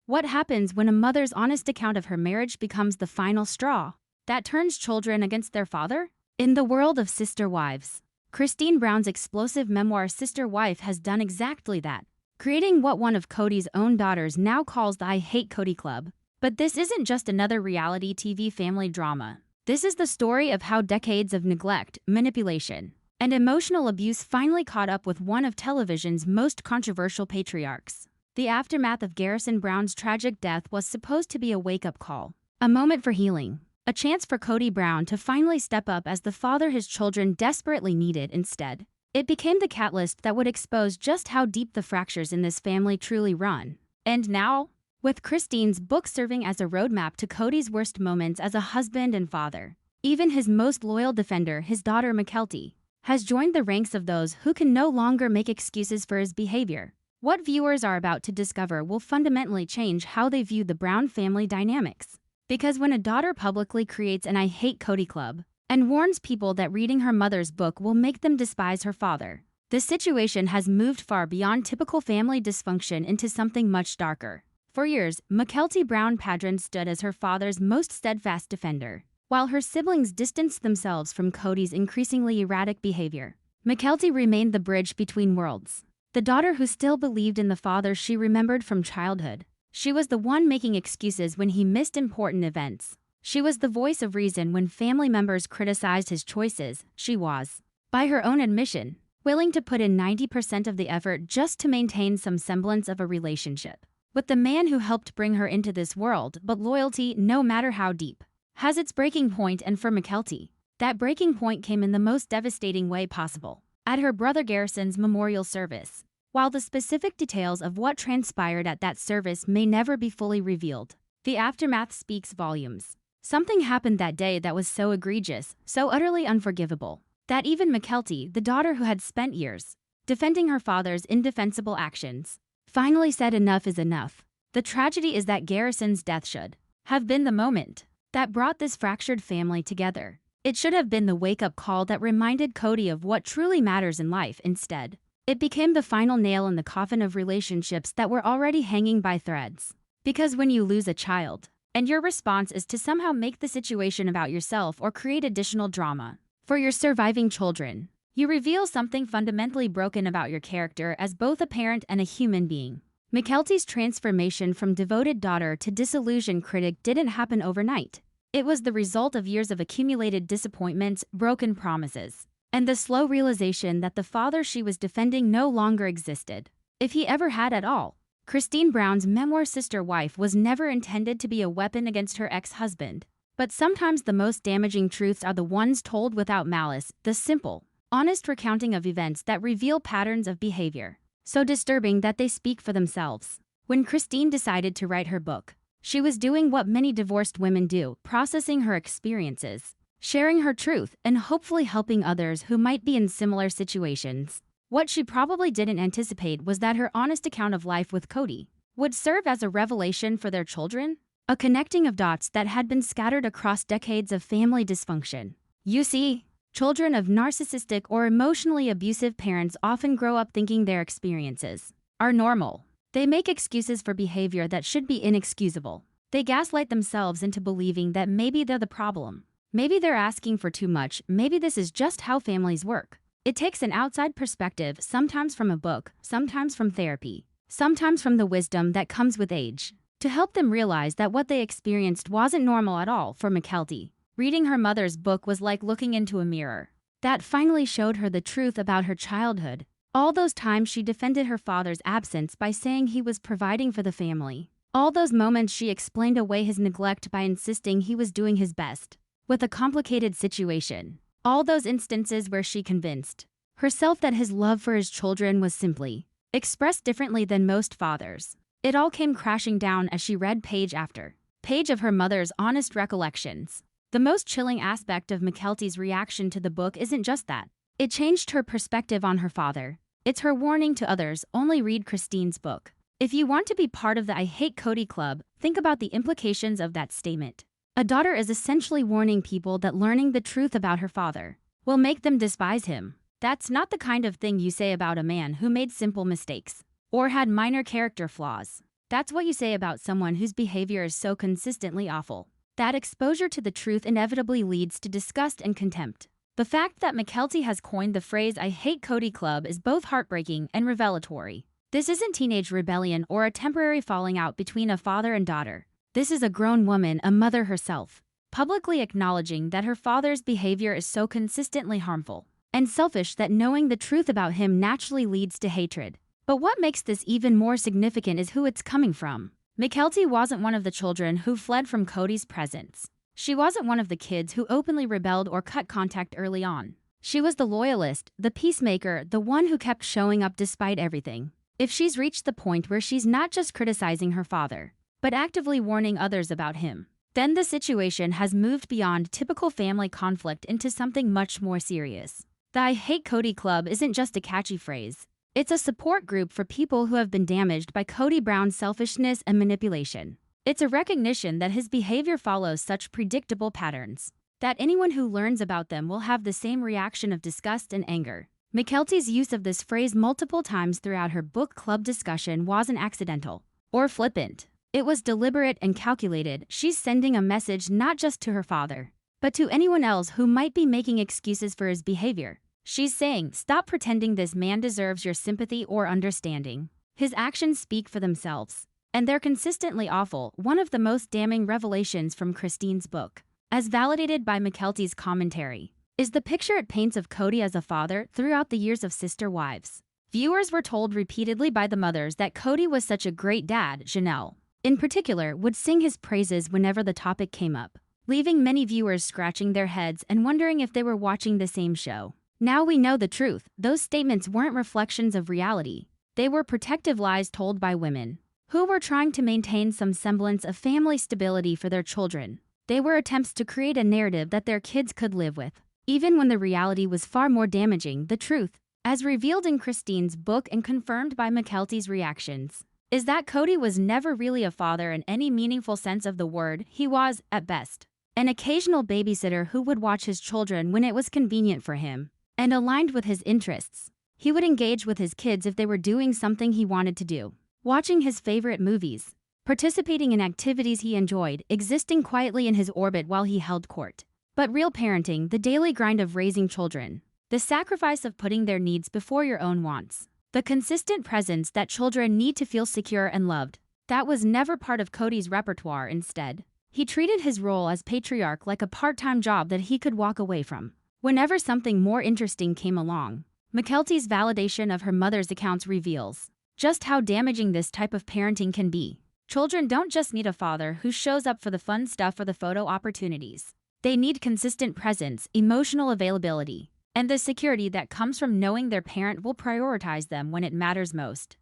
What happens when a mother's honest account of her marriage becomes the final straw that turns children against their father? In the world of sister wives, Christine Brown's explosive memoir Sister Wife has done exactly that, creating what one of Kody's own daughters now calls the I Hate Kody Club. But this isn't just another reality TV family drama. This is the story of how decades of neglect, manipulation, and emotional abuse finally caught up with one of television's most controversial patriarchs. The aftermath of Garrison Brown's tragic death was supposed to be a wake-up call, a moment for healing, a chance for Kody Brown to finally step up as the father his children desperately needed. Instead, it became the catalyst that would expose just how deep the fractures in this family truly run. And now, with Christine's book serving as a roadmap to Kody's worst moments as a husband and father, even his most loyal defender, his daughter Mykelti, has joined the ranks of those who can no longer make excuses for his behavior. What viewers are about to discover will fundamentally change how they view the Brown family dynamics. Because when a daughter publicly creates an I Hate Kody Club and warns people that reading her mother's book will make them despise her father, the situation has moved far beyond typical family dysfunction into something much darker. For years, Mykelti Brown Padron stood as her father's most steadfast defender, while her siblings distanced themselves from Kody's increasingly erratic behavior. Mykelti remained the bridge between worlds, the daughter who still believed in the father she remembered from childhood. She was the one making excuses when he missed important events. She was the voice of reason when family members criticized his choices. She was, by her own admission, willing to put in 90% of the effort just to maintain some semblance of a relationship with the man who helped bring her into this world. But loyalty, no matter how deep, has its breaking point, and for Mykelti, that breaking point came in the most devastating way possible, at her brother Garrison's memorial service. While the specific details of what transpired at that service may never be fully revealed, the aftermath speaks volumes. Something happened that day that was so egregious, so utterly unforgivable, that even Mykelti, the daughter who had spent years defending her father's indefensible actions, finally said enough is enough. The tragedy is that Garrison's death should have been the moment that brought this fractured family together. It should have been the wake-up call that reminded Kody of what truly matters in life. Instead, it became the final nail in the coffin of relationships that were already hanging by threads. Because when you lose a child, and your response is to somehow make the situation about yourself or create additional drama for your surviving children, you reveal something fundamentally broken about your character as both a parent and a human being. Mykelti's transformation from devoted daughter to disillusioned critic didn't happen overnight. It was the result of years of accumulated disappointments, broken promises, and the slow realization that the father she was defending no longer existed, if he ever had at all. Christine Brown's memoir Sister Wife was never intended to be a weapon against her ex-husband. But sometimes the most damaging truths are the ones told without malice, the simple, honest recounting of events that reveal patterns of behavior so disturbing that they speak for themselves. When Christine decided to write her book, she was doing what many divorced women do, processing her experiences, sharing her truth, and hopefully helping others who might be in similar situations. What she probably didn't anticipate was that her honest account of life with Kody would serve as a revelation for their children, a connecting of dots that had been scattered across decades of family dysfunction. You see, children of narcissistic or emotionally abusive parents often grow up thinking their experiences are normal. They make excuses for behavior that should be inexcusable. They gaslight themselves into believing that maybe they're the problem. Maybe they're asking for too much. Maybe this is just how families work. It takes an outside perspective, sometimes from a book, sometimes from therapy, sometimes from the wisdom that comes with age, to help them realize that what they experienced wasn't normal at all. For Mykelti, reading her mother's book was like looking into a mirror that finally showed her the truth about her childhood. All those times she defended her father's absence by saying he was providing for the family. All those moments she explained away his neglect by insisting he was doing his best with a complicated situation. All those instances where she convinced herself that his love for his children was simply expressed differently than most fathers. It all came crashing down as she read page after page of her mother's honest recollections. The most chilling aspect of Mykelti's reaction to the book isn't just that it changed her perspective on her father. It's her warning to others: only read Christine's book. If you want to be part of the I Hate Kody Club, think about the implications of that statement. A daughter is essentially warning people that learning the truth about her father will make them despise him. That's not the kind of thing you say about a man who made simple mistakes or had minor character flaws. That's what you say about someone whose behavior is so consistently awful. That exposure to the truth inevitably leads to disgust and contempt. The fact that Mykelti has coined the phrase "I hate Kody Club" is both heartbreaking and revelatory. This isn't teenage rebellion or a temporary falling out between a father and daughter. This is a grown woman, a mother herself, publicly acknowledging that her father's behavior is so consistently harmful and selfish that knowing the truth about him naturally leads to hatred. But what makes this even more significant is who it's coming from. Mykelti wasn't one of the children who fled from Kody's presence. She wasn't one of the kids who openly rebelled or cut contact early on. She was the loyalist, the peacemaker, the one who kept showing up despite everything. If she's reached the point where she's not just criticizing her father, but actively warning others about him, then the situation has moved beyond typical family conflict into something much more serious. The "I hate Kody Club" isn't just a catchy phrase. It's a support group for people who have been damaged by Kody Brown's selfishness and manipulation. It's a recognition that his behavior follows such predictable patterns that anyone who learns about them will have the same reaction of disgust and anger. Mykelti's use of this phrase multiple times throughout her book club discussion wasn't accidental or flippant. It was deliberate and calculated. She's sending a message not just to her father, but to anyone else who might be making excuses for his behavior. She's saying, stop pretending this man deserves your sympathy or understanding. His actions speak for themselves, and they're consistently awful. One of the most damning revelations from Christine's book, as validated by Mykelti's commentary, is the picture it paints of Kody as a father throughout the years of Sister Wives. Viewers were told repeatedly by the mothers that Kody was such a great dad. Janelle, in particular, would sing his praises whenever the topic came up, leaving many viewers scratching their heads and wondering if they were watching the same show. Now we know the truth. Those statements weren't reflections of reality. They were protective lies told by women who were trying to maintain some semblance of family stability for their children. They were attempts to create a narrative that their kids could live with, even when the reality was far more damaging. The truth, as revealed in Christine's book and confirmed by Mykelti's reactions, is that Kody was never really a father in any meaningful sense of the word. He was, at best, an occasional babysitter who would watch his children when it was convenient for him and aligned with his interests. He would engage with his kids if they were doing something he wanted to do, watching his favorite movies, participating in activities he enjoyed, existing quietly in his orbit while he held court. But real parenting, the daily grind of raising children, the sacrifice of putting their needs before your own wants, the consistent presence that children need to feel secure and loved, that was never part of Kody's repertoire. Instead, he treated his role as patriarch like a part-time job that he could walk away from whenever something more interesting came along. Mykelti's validation of her mother's accounts reveals just how damaging this type of parenting can be. Children don't just need a father who shows up for the fun stuff or the photo opportunities. They need consistent presence, emotional availability, and the security that comes from knowing their parent will prioritize them when it matters most.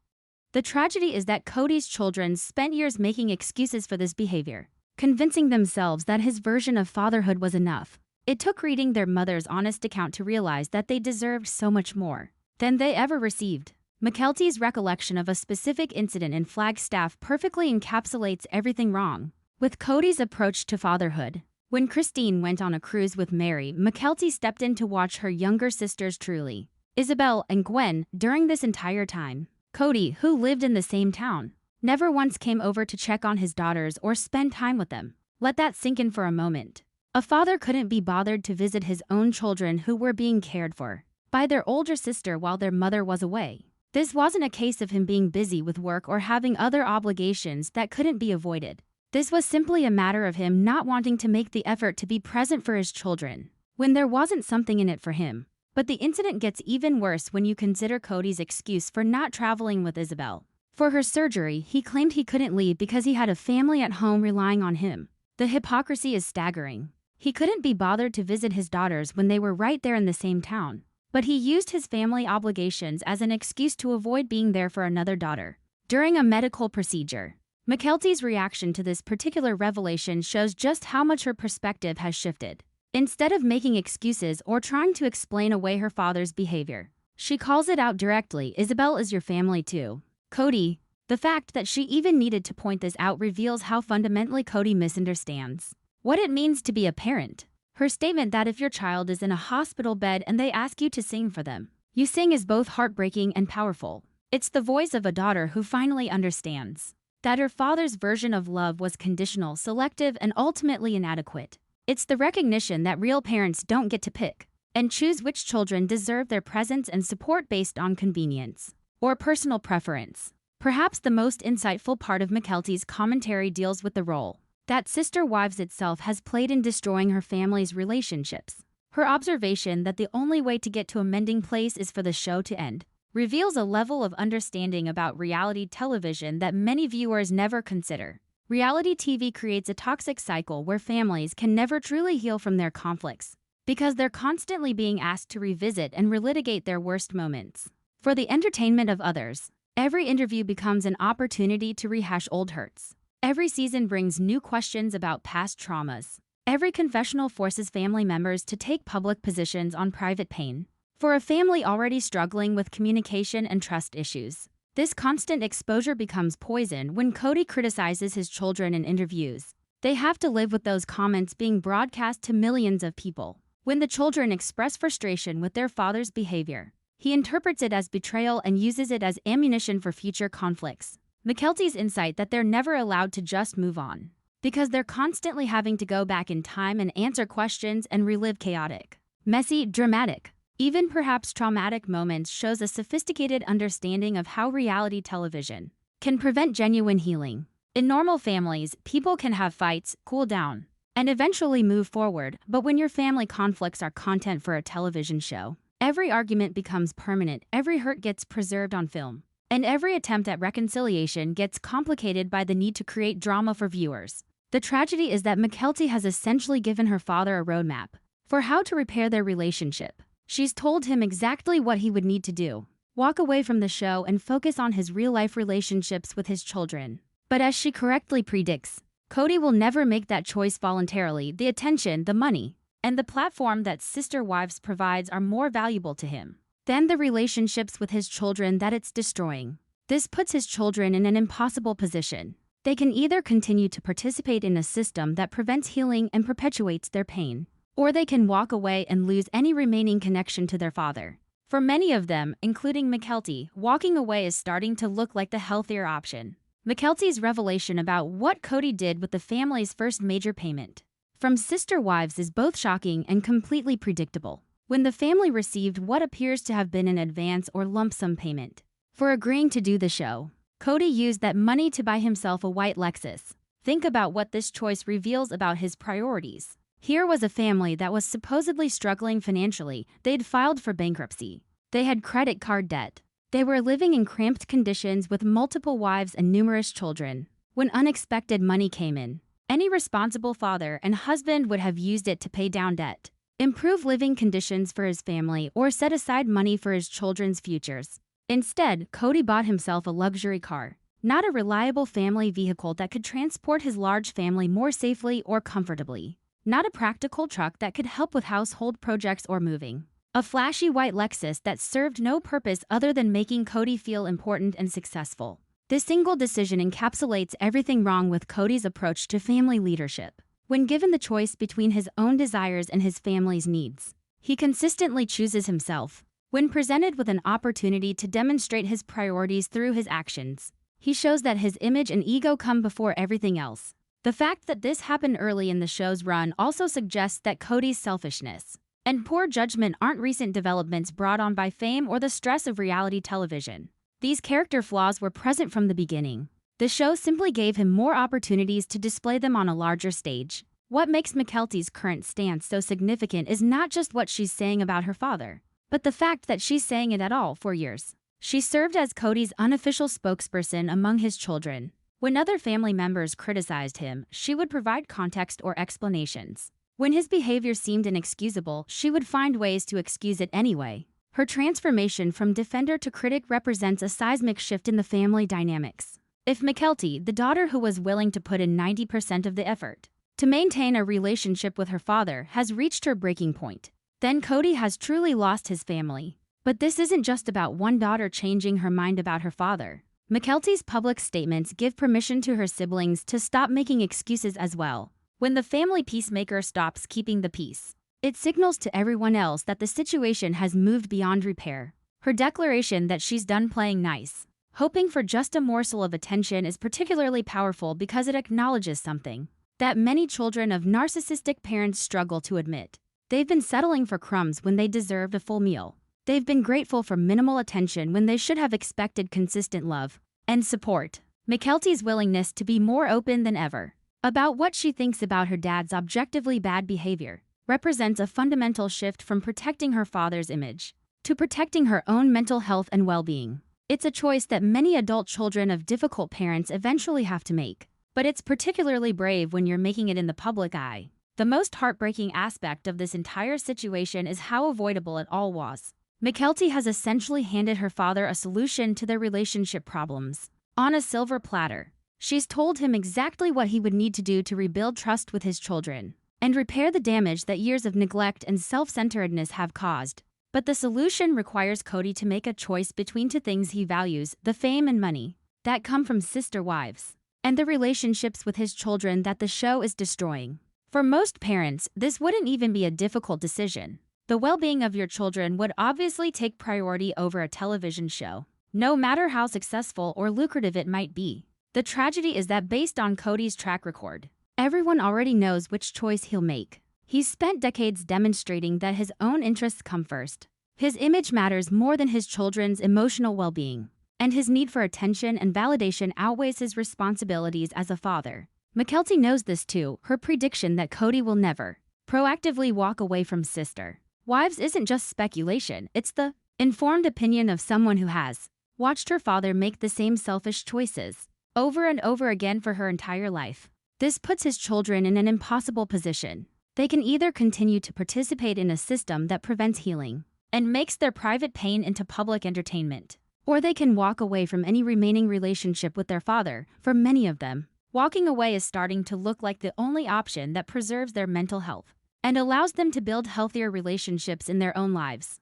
The tragedy is that Kody's children spent years making excuses for this behavior, convincing themselves that his version of fatherhood was enough. It took reading their mother's honest account to realize that they deserved so much more than they ever received. Mykelti's recollection of a specific incident in Flagstaff perfectly encapsulates everything wrong with Kody's approach to fatherhood. When Christine went on a cruise with Meri, Mykelti stepped in to watch her younger sisters Truly, Isabel, and Gwen. During this entire time, Kody, who lived in the same town, never once came over to check on his daughters or spend time with them. Let that sink in for a moment. A father couldn't be bothered to visit his own children who were being cared for by their older sister while their mother was away. This wasn't a case of him being busy with work or having other obligations that couldn't be avoided. This was simply a matter of him not wanting to make the effort to be present for his children when there wasn't something in it for him. But the incident gets even worse when you consider Kody's excuse for not traveling with Isabel. For her surgery, he claimed he couldn't leave because he had a family at home relying on him. The hypocrisy is staggering. He couldn't be bothered to visit his daughters when they were right there in the same town, but he used his family obligations as an excuse to avoid being there for another daughter during a medical procedure. Mykelti's reaction to this particular revelation shows just how much her perspective has shifted. Instead of making excuses or trying to explain away her father's behavior, she calls it out directly. Isabel is your family too, Kody. The fact that she even needed to point this out reveals how fundamentally Kody misunderstands what it means to be a parent. Her statement that if your child is in a hospital bed and they ask you to sing for them, you sing is both heartbreaking and powerful. It's the voice of a daughter who finally understands that her father's version of love was conditional, selective, and ultimately inadequate. It's the recognition that real parents don't get to pick and choose which children deserve their presence and support based on convenience or personal preference. Perhaps the most insightful part of Mykelti's commentary deals with the role that Sister Wives itself has played in destroying her family's relationships. Her observation that the only way to get to a mending place is for the show to end reveals a level of understanding about reality television that many viewers never consider. Reality TV creates a toxic cycle where families can never truly heal from their conflicts because they're constantly being asked to revisit and relitigate their worst moments. For the entertainment of others, every interview becomes an opportunity to rehash old hurts. Every season brings new questions about past traumas. Every confessional forces family members to take public positions on private pain. For a family already struggling with communication and trust issues, this constant exposure becomes poison. When Kody criticizes his children in interviews, they have to live with those comments being broadcast to millions of people. When the children express frustration with their father's behavior, he interprets it as betrayal and uses it as ammunition for future conflicts. Mykelti's insight that they're never allowed to just move on, because they're constantly having to go back in time and answer questions and relive chaotic, messy, dramatic, even perhaps traumatic moments, shows a sophisticated understanding of how reality television can prevent genuine healing. In normal families, people can have fights, cool down, and eventually move forward, but when your family conflicts are content for a television show, every argument becomes permanent, every hurt gets preserved on film, and every attempt at reconciliation gets complicated by the need to create drama for viewers. The tragedy is that Mykelti has essentially given her father a roadmap for how to repair their relationship. She's told him exactly what he would need to do: walk away from the show and focus on his real-life relationships with his children. But as she correctly predicts, Kody will never make that choice voluntarily. The attention, the money, and the platform that Sister Wives provides are more valuable to him than the relationships with his children that it's destroying. This puts his children in an impossible position. They can either continue to participate in a system that prevents healing and perpetuates their pain, or they can walk away and lose any remaining connection to their father. For many of them, including Mykelti, walking away is starting to look like the healthier option. Mykelti's revelation about what Kody did with the family's first major payment from Sister Wives is both shocking and completely predictable. When the family received what appears to have been an advance or lump sum payment for agreeing to do the show, Kody used that money to buy himself a white Lexus. Think about what this choice reveals about his priorities. Here was a family that was supposedly struggling financially. They'd filed for bankruptcy. They had credit card debt. They were living in cramped conditions with multiple wives and numerous children. When unexpected money came in, any responsible father and husband would have used it to pay down debt, improve living conditions for his family, or set aside money for his children's futures. Instead, Kody bought himself a luxury car, not a reliable family vehicle that could transport his large family more safely or comfortably. Not a practical truck that could help with household projects or moving. A flashy white Lexus that served no purpose other than making Kody feel important and successful. This single decision encapsulates everything wrong with Kody's approach to family leadership. When given the choice between his own desires and his family's needs, he consistently chooses himself. When presented with an opportunity to demonstrate his priorities through his actions, he shows that his image and ego come before everything else. The fact that this happened early in the show's run also suggests that Kody's selfishness and poor judgment aren't recent developments brought on by fame or the stress of reality television. These character flaws were present from the beginning. The show simply gave him more opportunities to display them on a larger stage. What makes Mykelti's current stance so significant is not just what she's saying about her father, but the fact that she's saying it at all. For years, she served as Kody's unofficial spokesperson among his children. When other family members criticized him, she would provide context or explanations. When his behavior seemed inexcusable, she would find ways to excuse it anyway. Her transformation from defender to critic represents a seismic shift in the family dynamics. If Mykelti, the daughter who was willing to put in 90% of the effort to maintain a relationship with her father, has reached her breaking point, then Kody has truly lost his family. But this isn't just about one daughter changing her mind about her father. Mykelti's public statements give permission to her siblings to stop making excuses as well. When the family peacemaker stops keeping the peace, it signals to everyone else that the situation has moved beyond repair. Her declaration that she's done playing nice, Hoping for just a morsel of attention is particularly powerful because it acknowledges something that many children of narcissistic parents struggle to admit. They've been settling for crumbs when they deserved a full meal. They've been grateful for minimal attention when they should have expected consistent love and support. Mykelti's willingness to be more open than ever about what she thinks about her dad's objectively bad behavior represents a fundamental shift from protecting her father's image to protecting her own mental health and well-being. It's a choice that many adult children of difficult parents eventually have to make, but it's particularly brave when you're making it in the public eye. The most heartbreaking aspect of this entire situation is how avoidable it all was. Mykelti has essentially handed her father a solution to their relationship problems on a silver platter. She's told him exactly what he would need to do to rebuild trust with his children and repair the damage that years of neglect and self-centeredness have caused. But the solution requires Kody to make a choice between two things he values: the fame and money that come from sister wives, and the relationships with his children that the show is destroying. For most parents, this wouldn't even be a difficult decision. The well-being of your children would obviously take priority over a television show, no matter how successful or lucrative it might be. The tragedy is that based on Kody's track record, everyone already knows which choice he'll make. He's spent decades demonstrating that his own interests come first. His image matters more than his children's emotional well-being, and his need for attention and validation outweighs his responsibilities as a father. Mykelti knows this too. Her prediction that Kody will never proactively walk away from sister wives isn't just speculation, it's the informed opinion of someone who has watched her father make the same selfish choices over and over again for her entire life. This puts his children in an impossible position. They can either continue to participate in a system that prevents healing and makes their private pain into public entertainment, or they can walk away from any remaining relationship with their father. For many of them, walking away is starting to look like the only option that preserves their mental health and allows them to build healthier relationships in their own lives.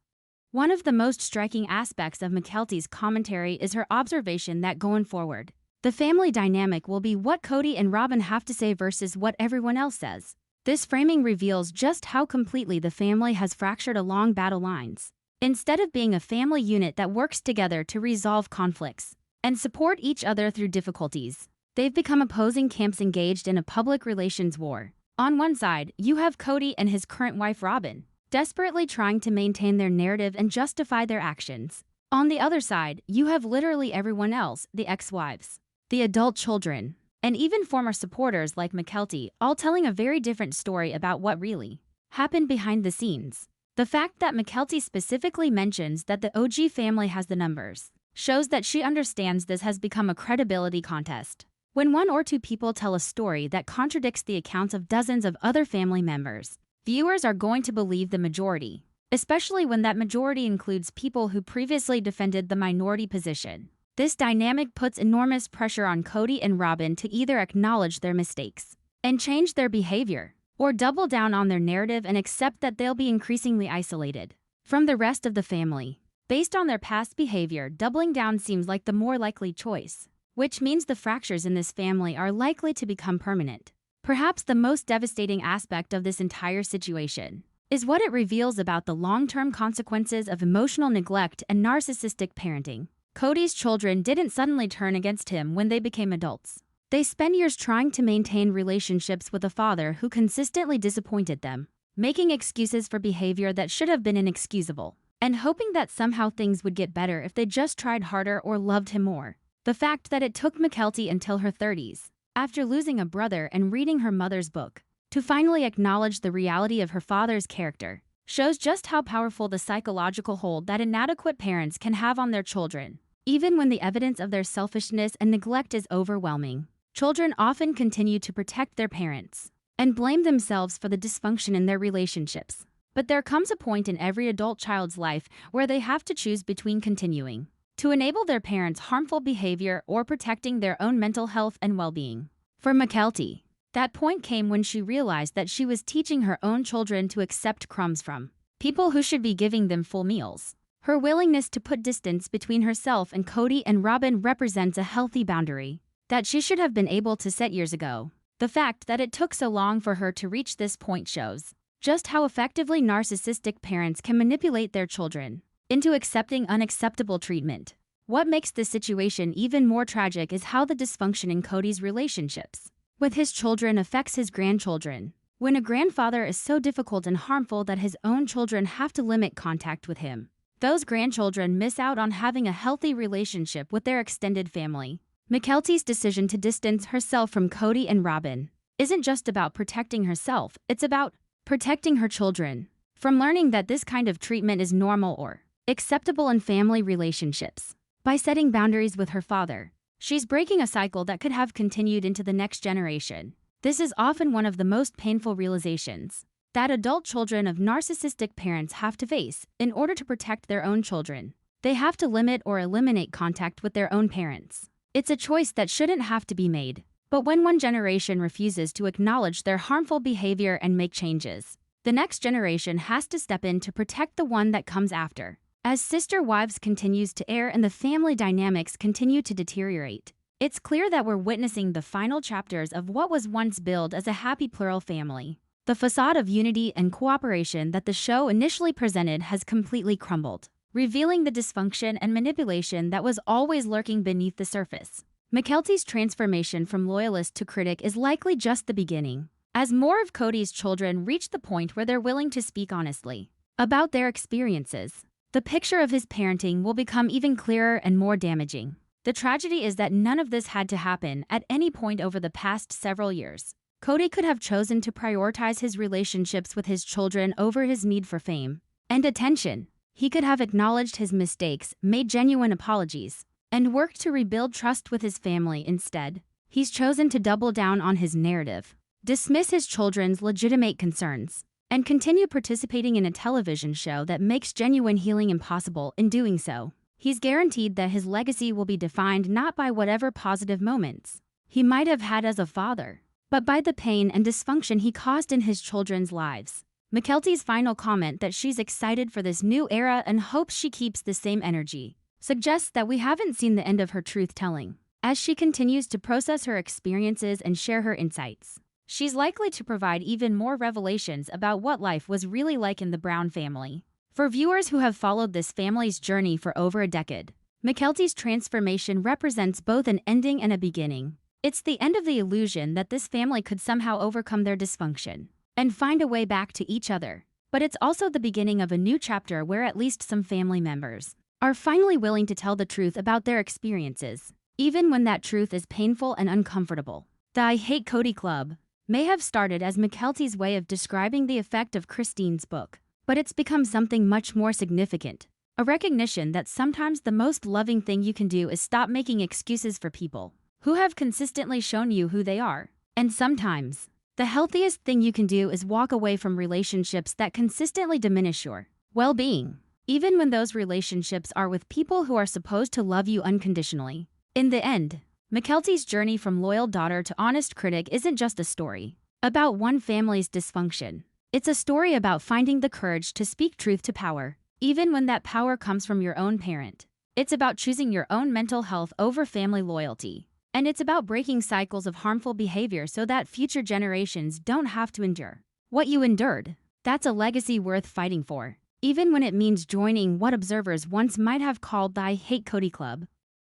One of the most striking aspects of Mykelti's commentary is her observation that going forward, the family dynamic will be what Kody and Robyn have to say versus what everyone else says. This framing reveals just how completely the family has fractured along battle lines. Instead of being a family unit that works together to resolve conflicts and support each other through difficulties, they've become opposing camps engaged in a public relations war. On one side, you have Kody and his current wife Robyn, desperately trying to maintain their narrative and justify their actions. On the other side, you have literally everyone else: the ex-wives, the adult children, and even former supporters like Mykelti, all telling a very different story about what really happened behind the scenes. The fact that Mykelti specifically mentions that the OG family has the numbers shows that she understands this has become a credibility contest. When one or two people tell a story that contradicts the accounts of dozens of other family members, viewers are going to believe the majority, especially when that majority includes people who previously defended the minority position. This dynamic puts enormous pressure on Kody and Robyn to either acknowledge their mistakes and change their behavior, or double down on their narrative and accept that they'll be increasingly isolated from the rest of the family. Based on their past behavior, doubling down seems like the more likely choice, which means the fractures in this family are likely to become permanent. Perhaps the most devastating aspect of this entire situation is what it reveals about the long-term consequences of emotional neglect and narcissistic parenting. Kody's children didn't suddenly turn against him when they became adults. They spent years trying to maintain relationships with a father who consistently disappointed them, making excuses for behavior that should have been inexcusable, and hoping that somehow things would get better if they just tried harder or loved him more. The fact that it took Mykelti until her 30s, after losing a brother and reading her mother's book, to finally acknowledge the reality of her father's character, shows just how powerful the psychological hold that inadequate parents can have on their children. Even when the evidence of their selfishness and neglect is overwhelming, children often continue to protect their parents and blame themselves for the dysfunction in their relationships. But there comes a point in every adult child's life where they have to choose between continuing to enable their parents' harmful behavior or protecting their own mental health and well-being. For Mykelti, that point came when she realized that she was teaching her own children to accept crumbs from people who should be giving them full meals. Her willingness to put distance between herself and Kody and Robyn represents a healthy boundary that she should have been able to set years ago. The fact that it took so long for her to reach this point shows just how effectively narcissistic parents can manipulate their children into accepting unacceptable treatment. What makes this situation even more tragic is how the dysfunction in Kody's relationships with his children affects his grandchildren. When a grandfather is so difficult and harmful that his own children have to limit contact with him, those grandchildren miss out on having a healthy relationship with their extended family. Mykelti's decision to distance herself from Kody and Robyn isn't just about protecting herself, it's about protecting her children from learning that this kind of treatment is normal or acceptable in family relationships. By setting boundaries with her father, she's breaking a cycle that could have continued into the next generation. This is often one of the most painful realizations that adult children of narcissistic parents have to face in order to protect their own children. They have to limit or eliminate contact with their own parents. It's a choice that shouldn't have to be made. But when one generation refuses to acknowledge their harmful behavior and make changes, the next generation has to step in to protect the one that comes after. As Sister Wives continues to air and the family dynamics continue to deteriorate, it's clear that we're witnessing the final chapters of what was once billed as a happy plural family. The facade of unity and cooperation that the show initially presented has completely crumbled, revealing the dysfunction and manipulation that was always lurking beneath the surface. Mykelti's transformation from loyalist to critic is likely just the beginning. As more of Kody's children reach the point where they're willing to speak honestly about their experiences, the picture of his parenting will become even clearer and more damaging. The tragedy is that none of this had to happen at any point over the past several years. Kody could have chosen to prioritize his relationships with his children over his need for fame and attention. He could have acknowledged his mistakes, made genuine apologies, and worked to rebuild trust with his family. Instead, he's chosen to double down on his narrative, dismiss his children's legitimate concerns, and continue participating in a television show that makes genuine healing impossible. In doing so, he's guaranteed that his legacy will be defined not by whatever positive moments he might have had as a father, but by the pain and dysfunction he caused in his children's lives. Mykelti's final comment that she's excited for this new era and hopes she keeps the same energy suggests that we haven't seen the end of her truth-telling. As she continues to process her experiences and share her insights, she's likely to provide even more revelations about what life was really like in the Brown family. For viewers who have followed this family's journey for over a decade, Mykelti's transformation represents both an ending and a beginning. It's the end of the illusion that this family could somehow overcome their dysfunction and find a way back to each other. But it's also the beginning of a new chapter where at least some family members are finally willing to tell the truth about their experiences, even when that truth is painful and uncomfortable. The I Hate Kody Club may have started as Mykelti's way of describing the effect of Christine's book, but it's become something much more significant. A recognition that sometimes the most loving thing you can do is stop making excuses for people who have consistently shown you who they are. And sometimes, the healthiest thing you can do is walk away from relationships that consistently diminish your well-being, even when those relationships are with people who are supposed to love you unconditionally. In the end, Mykelti's journey from loyal daughter to honest critic isn't just a story about one family's dysfunction. It's a story about finding the courage to speak truth to power, even when that power comes from your own parent. It's about choosing your own mental health over family loyalty. And it's about breaking cycles of harmful behavior so that future generations don't have to endure what you endured. That's a legacy worth fighting for, even when it means joining what observers once might have called the I Hate Kody Club.